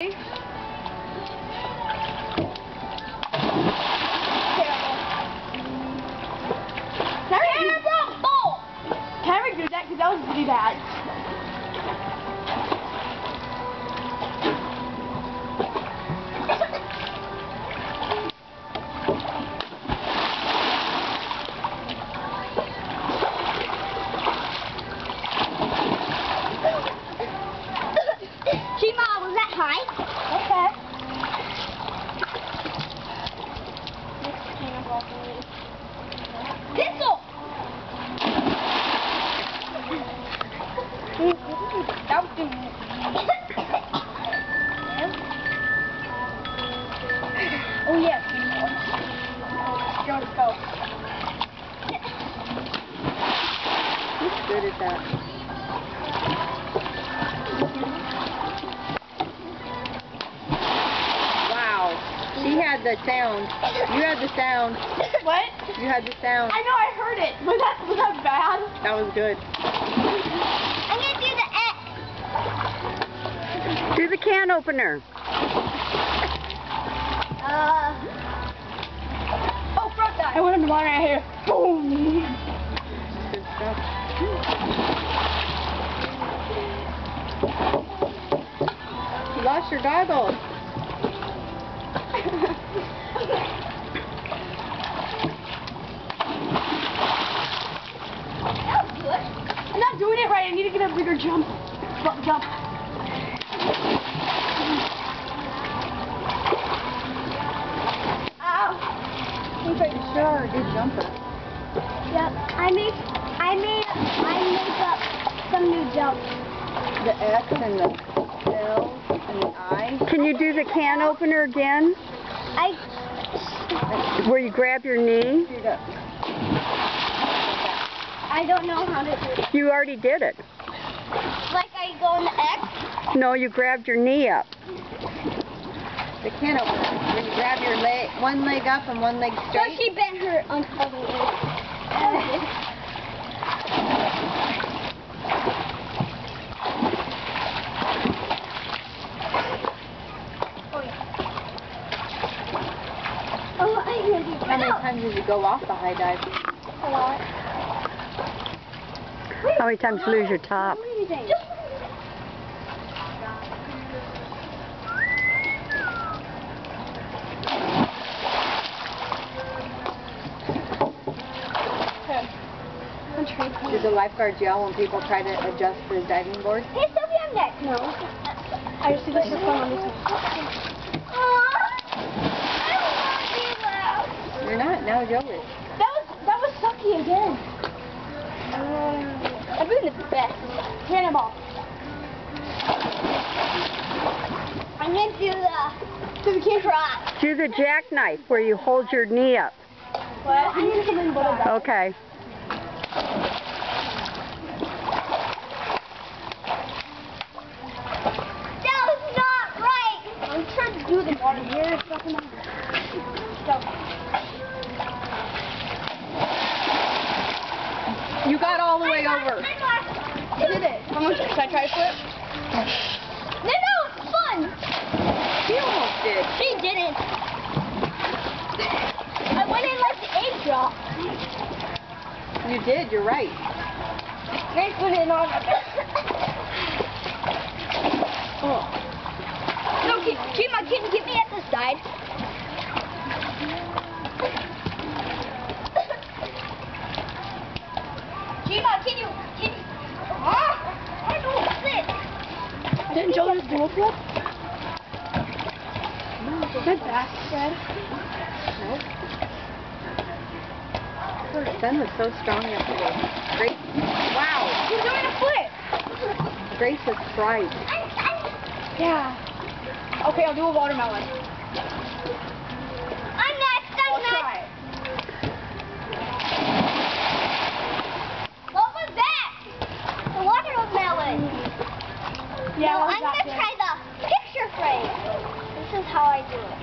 Can we do that? Because that was pretty bad. Shima, was that high? Okay. Thistle! That was good. Oh yeah. Let's go. Who's good at that? She had the sound. You had the sound. What? You had the sound. I know, I heard it. Was that bad? That was good. I'm gonna do the X. Do the can opener. Oh, front dive. I wanted to run right here. Boom. Good stuff. You lost your goggles. I'm not doing it right. I need to get a bigger jump. Jump. Ow. You sure are a good jumper. Yep. I make up some new jumps. The X and the L and the I. Can you do the can opener again? Where you grab your knee? Do that. I don't know how to do it. You already did it. Like I go in the X. No, you grabbed your knee up. The can opener. Where you grab your leg, one leg up and one leg So straight. she bent her other leg. Oh, I hear you. How many times did you go off the high dive? A lot. How many times you lose your top? Did the lifeguards yell when people try to adjust the diving board? Hey, Sophie, I'm next. No. I just see this for fun on this one. I don't want to be loud. You're not. Now Joe is. That was sucky again. I'm doing the best. Cannonball. I'm going to do the crotch. Do the jackknife where you hold your knee up. What? I'm going to come in a little bit. Okay. That was not right. I'm trying to do the water here. Go. You got all the way over. I did it. How much? Should I try to flip? No, it's fun. She almost did. She didn't. I went in like the egg drop. You did. You're right. Grace put it on. Oh. No, Shima, can you get me at the side? Shima, can you? I don't sit. Didn't Joe just do a flip? Good bastard. Nope. Her son was so strong yesterday. Grace. Wow. He's doing a flip. Grace was fright. Yeah. Okay, I'll do a watermelon. I'm next. I'll try it. What was that? The watermelon. Yeah, No, that was I'm not gonna good. try the picture frame. This is how I do it.